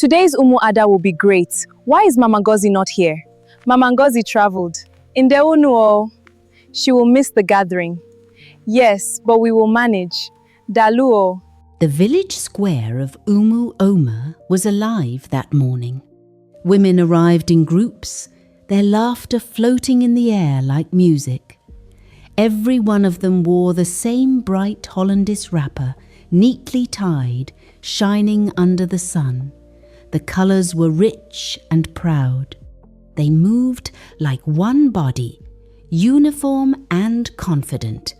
Today's Umu Ada will be great. Why is Mama Ngozi not here? Mama Ngozi traveled. Indeunuo. She will miss the gathering. Yes, but we will manage. Daluo. The village square of Umu Oma was alive that morning. Women arrived in groups, their laughter floating in the air like music. Every one of them wore the same bright Hollandaise wrapper, neatly tied, shining under the sun. The colours were rich and proud. They moved like one body, uniform and confident,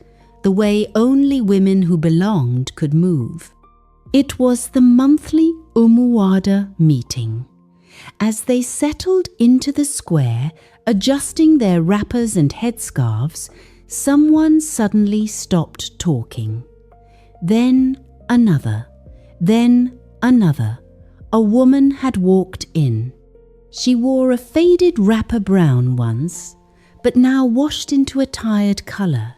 the way only women who belonged could move. It was the monthly Umuada meeting. As they settled into the square, adjusting their wrappers and headscarves, someone suddenly stopped talking. Then another. A woman had walked in. She wore a faded wrapper brown once, but now washed into a tired colour.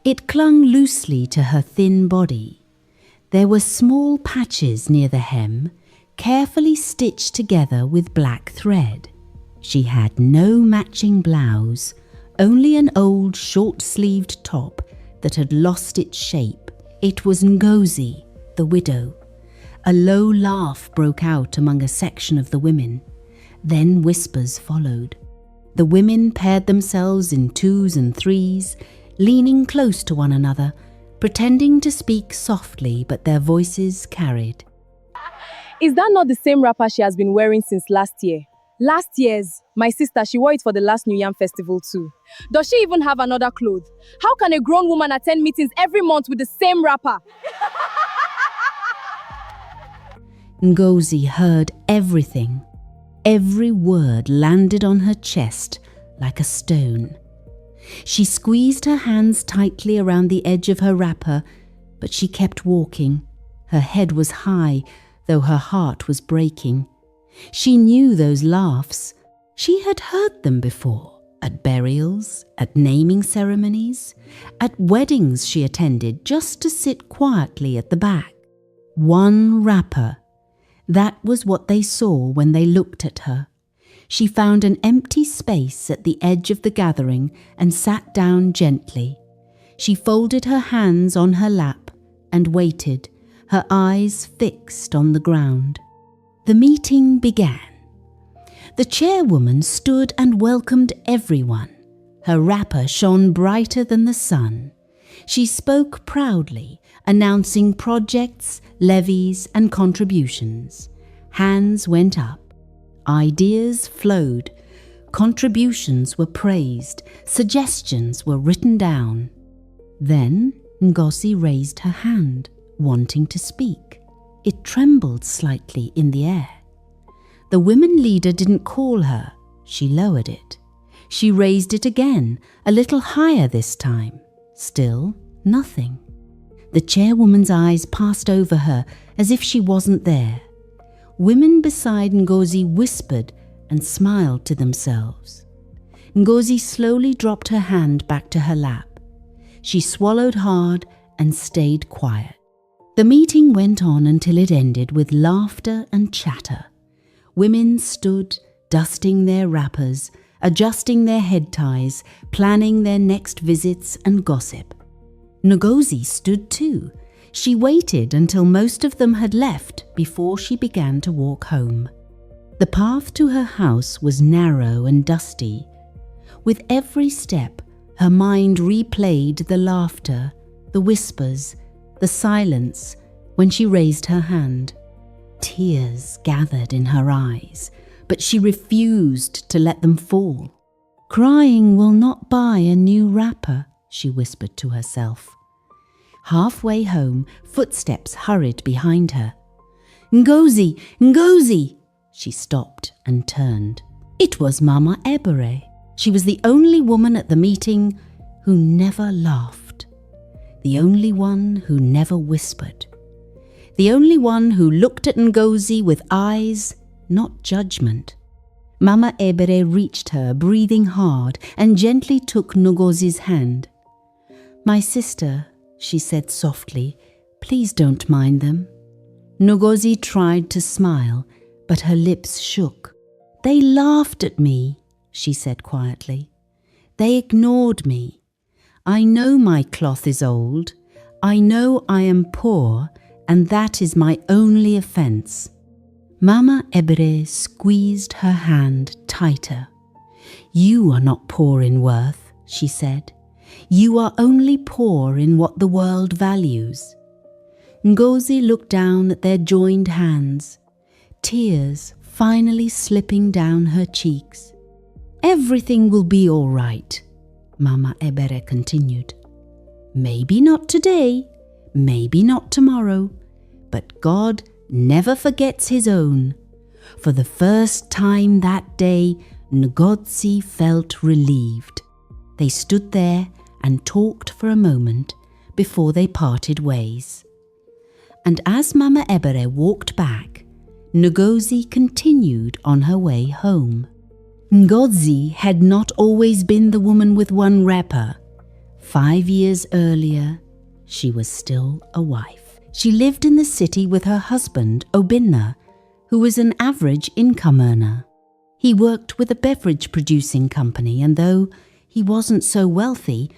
It clung loosely to her thin body. There were small patches near the hem, carefully stitched together with black thread. She had no matching blouse, only an old short-sleeved top that had lost its shape. It was Ngozi, the widow. A low laugh broke out among a section of the women. Then whispers followed. The women paired themselves in twos and threes, leaning close to one another, pretending to speak softly, but their voices carried. Is that not the same wrapper she has been wearing since last year? Last year's. My sister, she wore it for the last New Yam festival too. Does she even have another cloth? How can a grown woman attend meetings every month with the same wrapper? Ngozi heard everything. Every word landed on her chest like a stone. She squeezed her hands tightly around the edge of her wrapper, but she kept walking. Her head was high, though her heart was breaking. She knew those laughs. She had heard them before, at burials, at naming ceremonies, at weddings she attended just to sit quietly at the back. One wrapper. That was what they saw when they looked at her. She found an empty space at the edge of the gathering and sat down gently. She folded her hands on her lap and waited, her eyes fixed on the ground. The meeting began. The chairwoman stood and welcomed everyone. Her wrapper shone brighter than the sun. She spoke proudly, announcing projects, levies, and contributions. Hands went up. Ideas flowed. Contributions were praised. Suggestions were written down. Then Ngozi raised her hand, wanting to speak. It trembled slightly in the air. The women leader didn't call her. She lowered it. She raised it again, a little higher this time. Still nothing. The chairwoman's eyes passed over her as if she wasn't there. Women beside Ngozi whispered and smiled to themselves. Ngozi slowly dropped her hand back to her lap. She swallowed hard and stayed quiet. The meeting went on until it ended with laughter and chatter. Women stood, dusting their wrappers, adjusting their head ties, planning their next visits and gossip. Ngozi stood too. She waited until most of them had left before she began to walk home. The path to her house was narrow and dusty. With every step, her mind replayed the laughter, the whispers, the silence when she raised her hand. Tears gathered in her eyes, but she refused to let them fall. Crying will not buy a new wrapper, she whispered to herself. Halfway home, footsteps hurried behind her. Ngozi! Ngozi! She stopped and turned. It was Mama Ebere. She was the only woman at the meeting who never laughed. The only one who never whispered. The only one who looked at Ngozi with eyes, not judgment. Mama Ebere reached her, breathing hard, and gently took Ngozi's hand. My sister, she said softly, please don't mind them. Ngozi tried to smile, but her lips shook. "They laughed at me," she said quietly. "They ignored me. I know my cloth is old. I know I am poor, and that is my only offense." Mama Ebere squeezed her hand tighter. "You are not poor in worth," she said. "You are only poor in what the world values." Ngozi looked down at their joined hands, tears finally slipping down her cheeks. "Everything will be all right," Mama Ebere continued. "Maybe not today, maybe not tomorrow, but God never forgets his own." For the first time that day, Ngozi felt relieved. They stood there and talked for a moment before they parted ways. And as Mama Ebere walked back, Ngozi continued on her way home. Ngozi had not always been the woman with one wrapper. 5 years earlier, she was still a wife. She lived in the city with her husband, Obinna, who was an average income earner. He worked with a beverage producing company, and though he wasn't so wealthy,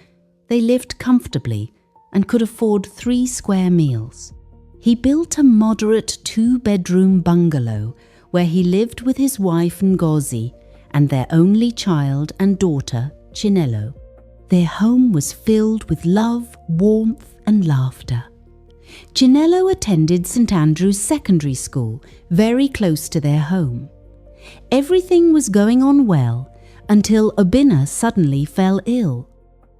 they lived comfortably and could afford 3 square meals. He built a moderate 2-bedroom bungalow where he lived with his wife Ngozi and their only child and daughter, Chinelo. Their home was filled with love, warmth and laughter. Chinelo attended St. Andrew's Secondary School, very close to their home. Everything was going on well until Obinna suddenly fell ill.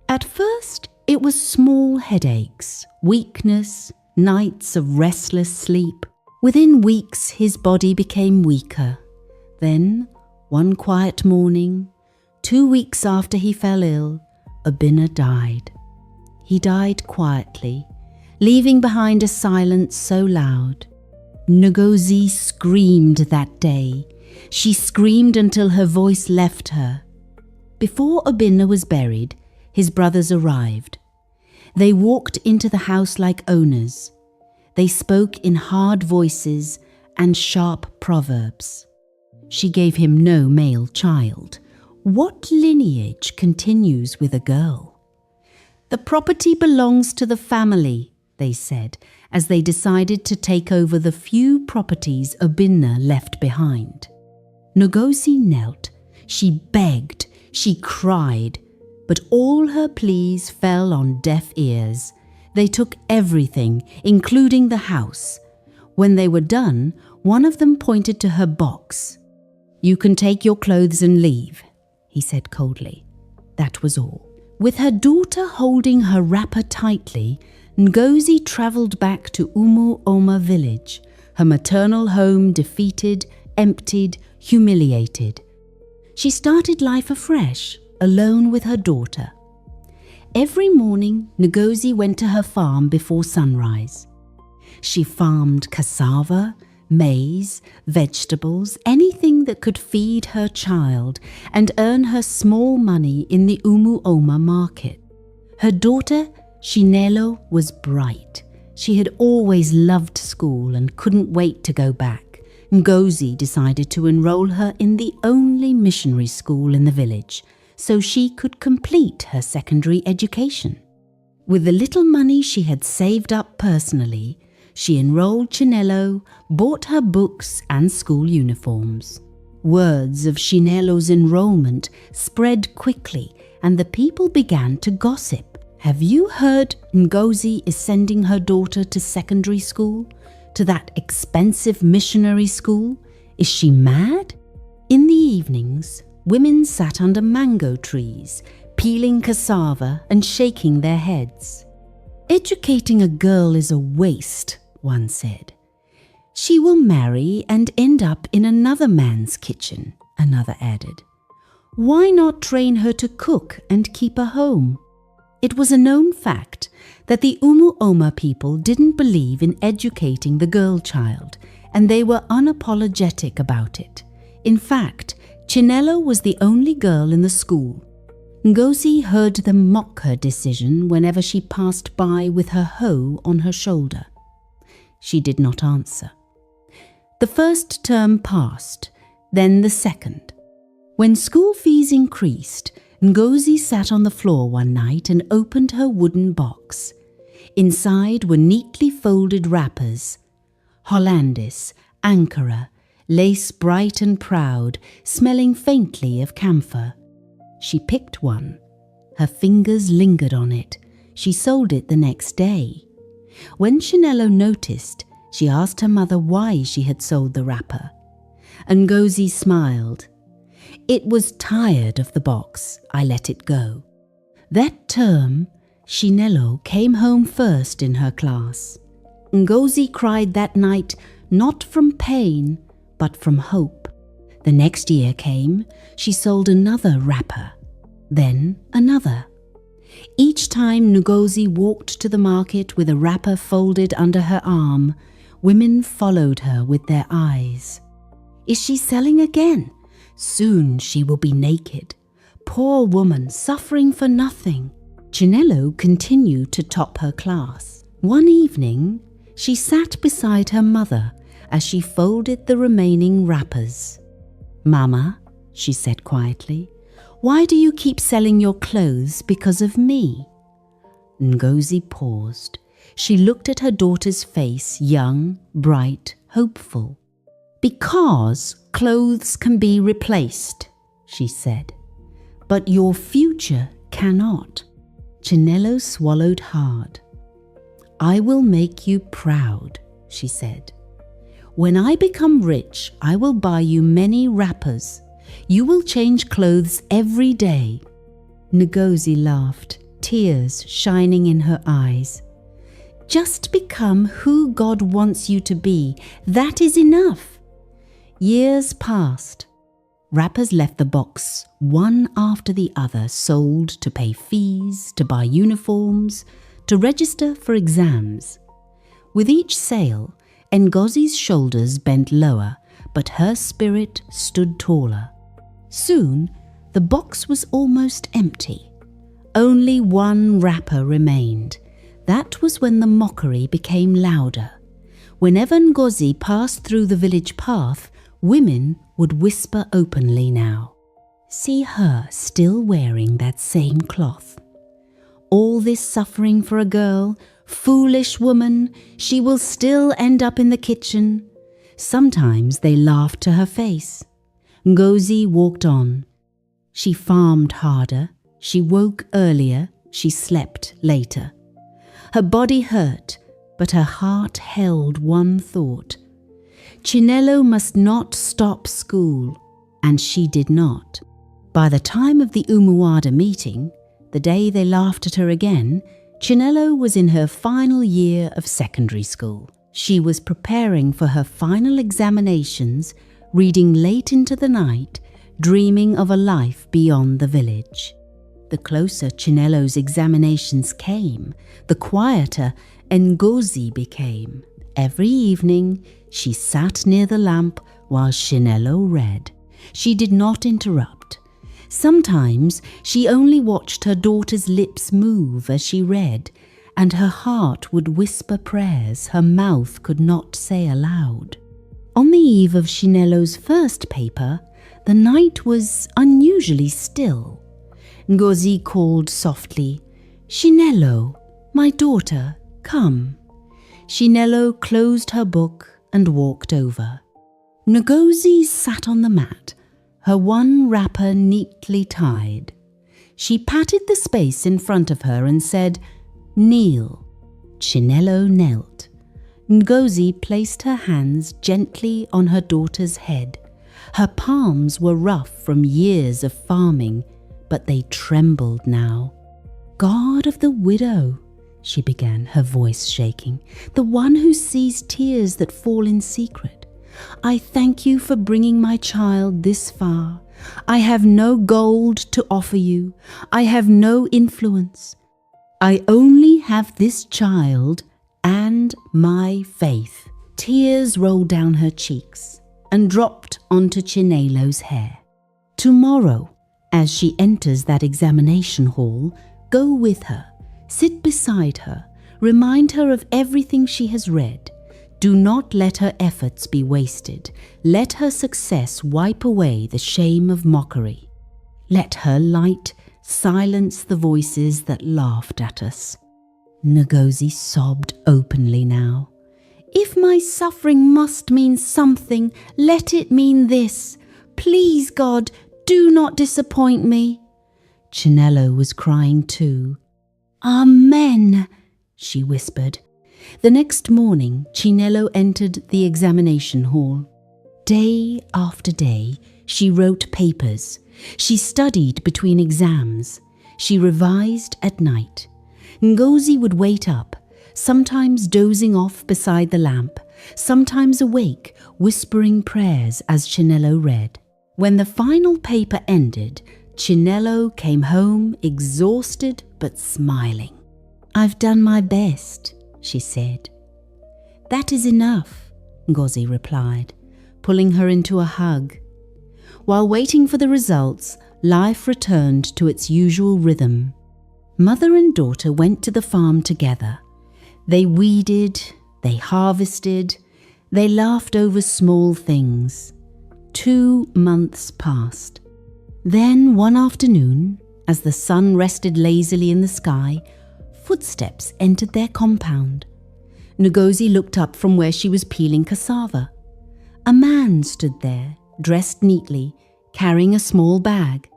At first, it was small headaches, weakness, nights of restless sleep. Within weeks, his body became weaker. Then, one quiet morning, 2 weeks after he fell ill, Obinna died. He died quietly, leaving behind a silence so loud. Ngozi screamed that day. She screamed until her voice left her. Before Obinna was buried, his brothers arrived. They walked into the house like owners. They spoke in hard voices and sharp proverbs. She gave him no male child. What lineage continues with a girl? "The property belongs to the family," they said, as they decided to take over the few properties Obinna left behind. Ngozi knelt. She begged. She cried. But all her pleas fell on deaf ears. They took everything, including the house. When they were done, one of them pointed to her box. "You can take your clothes and leave," he said coldly. That was all. With her daughter holding her wrapper tightly, Ngozi travelled back to Umu Oma village, her maternal home defeated, emptied, humiliated. She started life afresh, alone with her daughter. Every morning, Ngozi went to her farm before sunrise. She farmed cassava, maize, vegetables, anything that could feed her child and earn her small money in the Umu Oma market. Her daughter, Chinelo, was bright. She had always loved school and couldn't wait to go back. Ngozi decided to enroll her in the only missionary school in the village, so she could complete her secondary education. With the little money she had saved up personally, she enrolled Chinelo, bought her books and school uniforms. Words of Chinelo's enrollment spread quickly, and the people began to gossip. "Have you heard Ngozi is sending her daughter to secondary school? To that expensive missionary school? Is she mad?" In the evenings, women sat under mango trees, peeling cassava and shaking their heads. "Educating a girl is a waste," one said. "She will marry and end up in another man's kitchen," another added. "Why not train her to cook and keep a home?" It was a known fact that the Umu Oma people didn't believe in educating the girl child, and they were unapologetic about it. In fact, Chinelo was the only girl in the school. Ngozi heard them mock her decision whenever she passed by with her hoe on her shoulder. She did not answer. The first term passed, then the second. When school fees increased, Ngozi sat on the floor one night and opened her wooden box. Inside were neatly folded wrappers. Hollandis, Ankara, lace bright and proud, smelling faintly of camphor. She picked one. Her fingers lingered on it. She sold it the next day. When Chinelo noticed, she asked her mother why she had sold the wrapper. Ngozi smiled. It was tired of the box. I let it go. That term, Chinelo came home first in her class. Ngozi cried that night, not from pain, but from hope. The next year came, she sold another wrapper, then another. Each time Ngozi walked to the market with a wrapper folded under her arm, women followed her with their eyes. Is she selling again? Soon she will be naked. Poor woman, suffering for nothing. Chinelo continued to top her class. One evening, she sat beside her mother as she folded the remaining wrappers. "Mama," she said quietly, "why do you keep selling your clothes because of me?" Ngozi paused. She looked at her daughter's face, young, bright, hopeful. "Because clothes can be replaced," she said, "but your future cannot." Chinelo swallowed hard. "I will make you proud," she said. "When I become rich, I will buy you many wrappers. You will change clothes every day." Ngozi laughed, tears shining in her eyes. "Just become who God wants you to be. That is enough." Years passed. Wrappers left the box, one after the other, sold to pay fees, to buy uniforms, to register for exams. With each sale, Ngozi's shoulders bent lower, but her spirit stood taller. Soon, the box was almost empty. Only one wrapper remained. That was when the mockery became louder. Whenever Ngozi passed through the village path, women would whisper openly now, "See her still wearing that same cloth. All this suffering for a girl, foolish woman, she will still end up in the kitchen." Sometimes they laughed to her face. Ngozi walked on. She farmed harder, she woke earlier, she slept later. Her body hurt, but her heart held one thought. Chinelo must not stop school, and she did not. By the time of the Umuada meeting, the day they laughed at her again, Chinelo was in her final year of secondary school. She was preparing for her final examinations, reading late into the night, dreaming of a life beyond the village. The closer Chinelo's examinations came, the quieter Ngozi became. Every evening, she sat near the lamp while Chinelo read. She did not interrupt. Sometimes she only watched her daughter's lips move as she read, and her heart would whisper prayers her mouth could not say aloud. On the eve of Chinelo's first paper, the night was unusually still. Ngozi called softly, "Chinelo, my daughter, come." Chinelo closed her book and walked over. Ngozi sat on the mat, her one wrapper neatly tied. She patted the space in front of her and said, "Kneel." Chinelo knelt. Ngozi placed her hands gently on her daughter's head. Her palms were rough from years of farming, but they trembled now. "God of the widow," she began, her voice shaking, "the one who sees tears that fall in secret, I thank you for bringing my child this far. I have no gold to offer you. I have no influence. I only have this child and my faith." Tears rolled down her cheeks and dropped onto Chinelo's hair. "Tomorrow, as she enters that examination hall, go with her. Sit beside her, remind her of everything she has read. Do not let her efforts be wasted. Let her success wipe away the shame of mockery. Let her light silence the voices that laughed at us. Ngozi sobbed openly now. If my suffering must mean something, let it mean this. Please, God, do not disappoint me. Chinelo was crying too. Amen, she whispered. The next morning, Chinelo entered the examination hall. Day after day, she wrote papers. She studied between exams. She revised at night. Ngozi would wait up, sometimes dozing off beside the lamp, sometimes awake, whispering prayers as Chinelo read. When the final paper ended, Chinelo came home exhausted but smiling. I've done my best, she said. That is enough, Ngozi replied, pulling her into a hug. While waiting for the results, life returned to its usual rhythm. Mother and daughter went to the farm together. They weeded, they harvested, they laughed over small things. 2 months passed. Then one afternoon, as the sun rested lazily in the sky, footsteps entered their compound. Ngozi looked up from where she was peeling cassava. A man stood there, dressed neatly, carrying a small bag.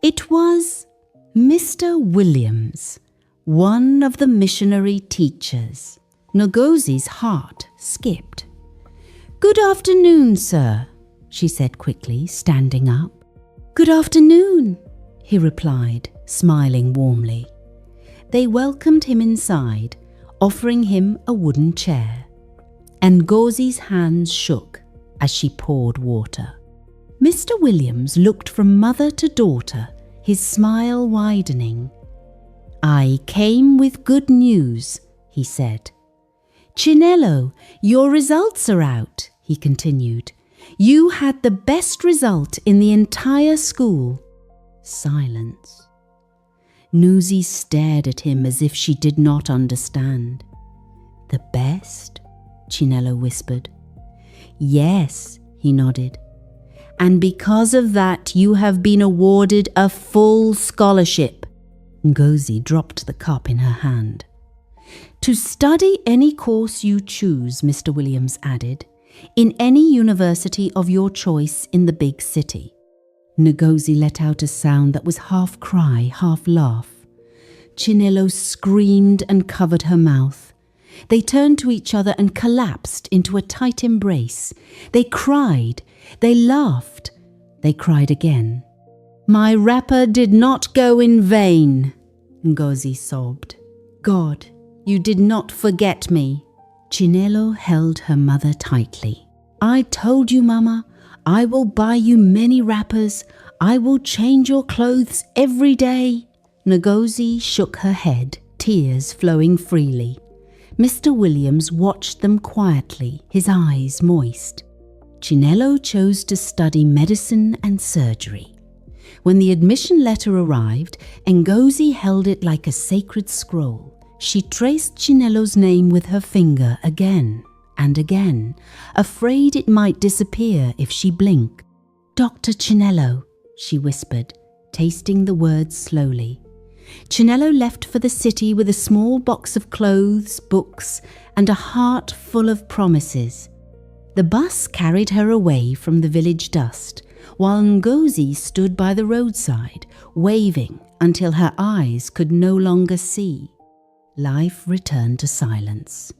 It was Mr. Williams, one of the missionary teachers. Ngozi's heart skipped. Good afternoon, sir, she said quickly, standing up. Good afternoon, he replied, smiling warmly. They welcomed him inside, offering him a wooden chair. Ngozi's hands shook as she poured water. Mr. Williams looked from mother to daughter, his smile widening. I came with good news, he said. Chinelo, your results are out, he continued. You had the best result in the entire school. Silence. Nuzi stared at him as if she did not understand. The best? Chinelo whispered. Yes, he nodded. And because of that, you have been awarded a full scholarship. Ngozi dropped the cup in her hand. To study any course you choose, Mr. Williams added, in any university of your choice in the big city. Ngozi let out a sound that was half cry, half laugh. Chinelo screamed and covered her mouth. They turned to each other and collapsed into a tight embrace. They cried. They laughed. They cried again. My wrapper did not go in vain, Ngozi sobbed. God, you did not forget me. Chinelo held her mother tightly. I told you, Mama, I will buy you many wrappers. I will change your clothes every day. Ngozi shook her head, tears flowing freely. Mr. Williams watched them quietly, his eyes moist. Chinelo chose to study medicine and surgery. When the admission letter arrived, Ngozi held it like a sacred scroll. She traced Chinelo's name with her finger again and again, afraid it might disappear if she blinked. Dr. Chinelo, she whispered, tasting the words slowly. Chinelo left for the city with a small box of clothes, books, and a heart full of promises. The bus carried her away from the village dust, while Ngozi stood by the roadside, waving until her eyes could no longer see. Life returned to silence.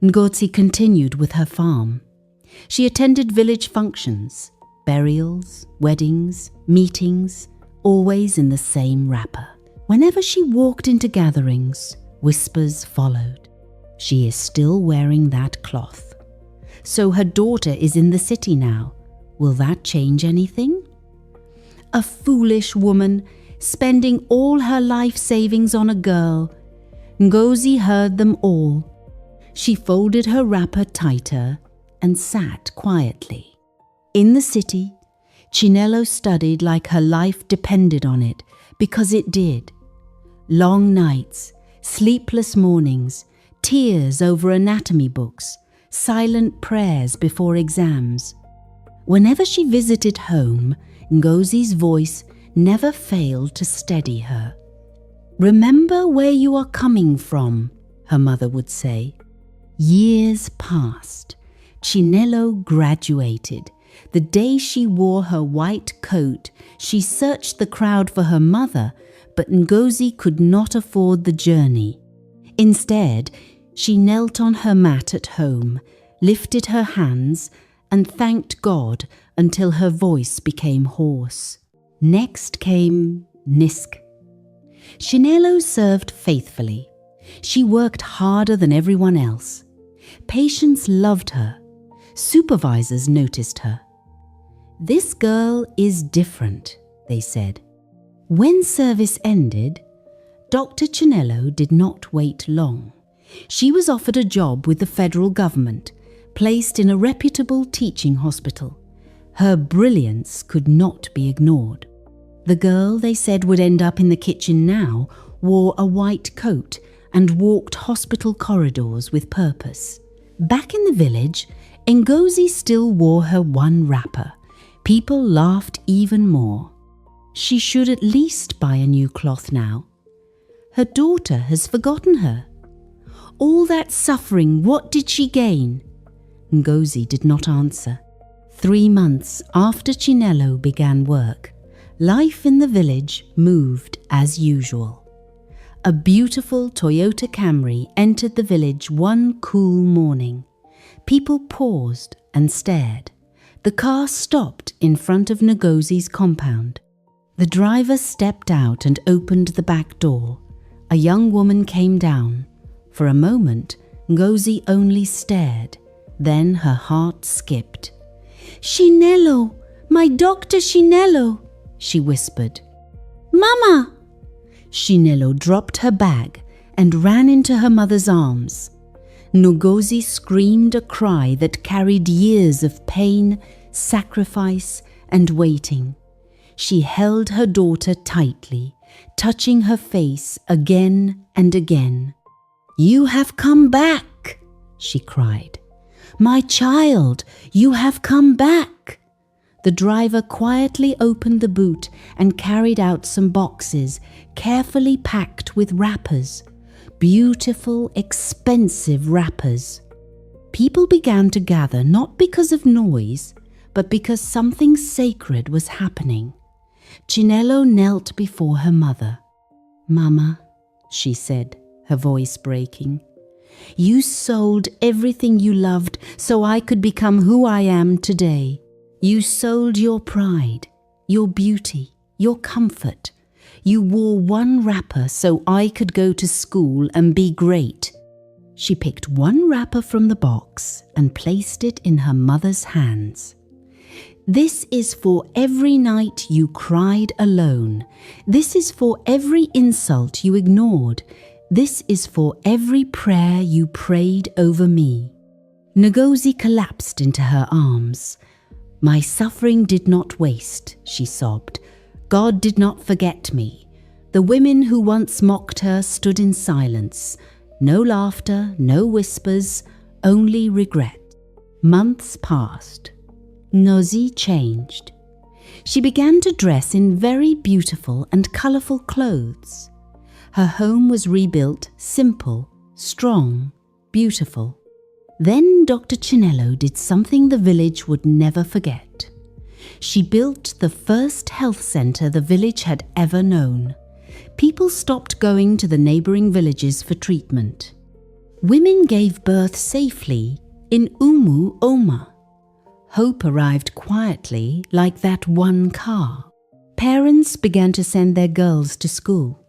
Ngozi continued with her farm. She attended village functions, burials, weddings, meetings, always in the same wrapper. Whenever she walked into gatherings, whispers followed. She is still wearing that cloth. So her daughter is in the city now. Will that change anything? A foolish woman, spending all her life savings on a girl. Ngozi heard them all. She folded her wrapper tighter and sat quietly. In the city, Chinelo studied like her life depended on it, because it did. Long nights, sleepless mornings, tears over anatomy books, silent prayers before exams. Whenever she visited home, Ngozi's voice never failed to steady her. "Remember where you are coming from," her mother would say. Years passed. Chinelo graduated. The day she wore her white coat, she searched the crowd for her mother, but Ngozi could not afford the journey. Instead, she knelt on her mat at home, lifted her hands, and thanked God until her voice became hoarse. Next came Nisk. Chinelo served faithfully. She worked harder than everyone else. Patients loved her. Supervisors noticed her. "This girl is different," they said. When service ended, Dr. Chinelo did not wait long. She was offered a job with the federal government, placed in a reputable teaching hospital. Her brilliance could not be ignored. The girl they said would end up in the kitchen now wore a white coat and walked hospital corridors with purpose. Back in the village, Ngozi still wore her one wrapper. People laughed even more. She should at least buy a new cloth now. Her daughter has forgotten her. All that suffering, what did she gain? Ngozi did not answer. 3 months after Chinelo began work, life in the village moved as usual. A beautiful Toyota Camry entered the village one cool morning. People paused and stared. The car stopped in front of Ngozi's compound. The driver stepped out and opened the back door. A young woman came down. For a moment, Ngozi only stared. Then her heart skipped. "Chinelo! My Dr. Chinelo!" she whispered. "Mama!" Chinelo dropped her bag and ran into her mother's arms. Ngozi screamed a cry that carried years of pain, sacrifice, and waiting. She held her daughter tightly, touching her face again and again. "You have come back," she cried. "My child, you have come back." The driver quietly opened the boot and carried out some boxes, carefully packed with wrappers. Beautiful, expensive wrappers. People began to gather not because of noise, but because something sacred was happening. Chinelo knelt before her mother. "Mama," she said, her voice breaking, "you sold everything you loved so I could become who I am today. You sold your pride, your beauty, your comfort. You wore one wrapper so I could go to school and be great." She picked one wrapper from the box and placed it in her mother's hands. "This is for every night you cried alone. This is for every insult you ignored. This is for every prayer you prayed over me." Ngozi collapsed into her arms. "My suffering did not waste," she sobbed. "God did not forget me." The women who once mocked her stood in silence. No laughter, no whispers, only regret. Months passed. Ngozi changed. She began to dress in very beautiful and colourful clothes. Her home was rebuilt simple, strong, beautiful. Then Dr. Chinelo did something the village would never forget. She built the first health centre the village had ever known. People stopped going to the neighbouring villages for treatment. Women gave birth safely in Umu Oma. Hope arrived quietly like that one car. Parents began to send their girls to school.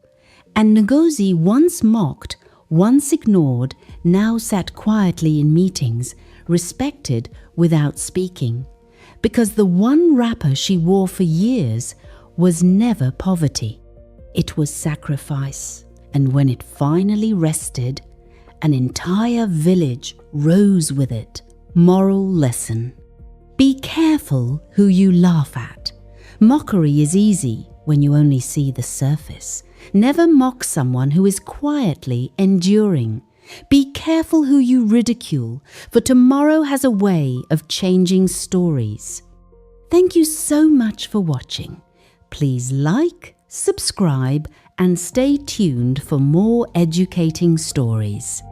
And Ngozi, once mocked, once ignored, now sat quietly in meetings, respected without speaking. Because the one wrapper she wore for years was never poverty. It was sacrifice. And when it finally rested, an entire village rose with it. Moral lesson. Be careful who you laugh at. Mockery is easy when you only see the surface. Never mock someone who is quietly enduring. Be careful who you ridicule, for tomorrow has a way of changing stories. Thank you so much for watching. Please like, subscribe, and stay tuned for more educating stories.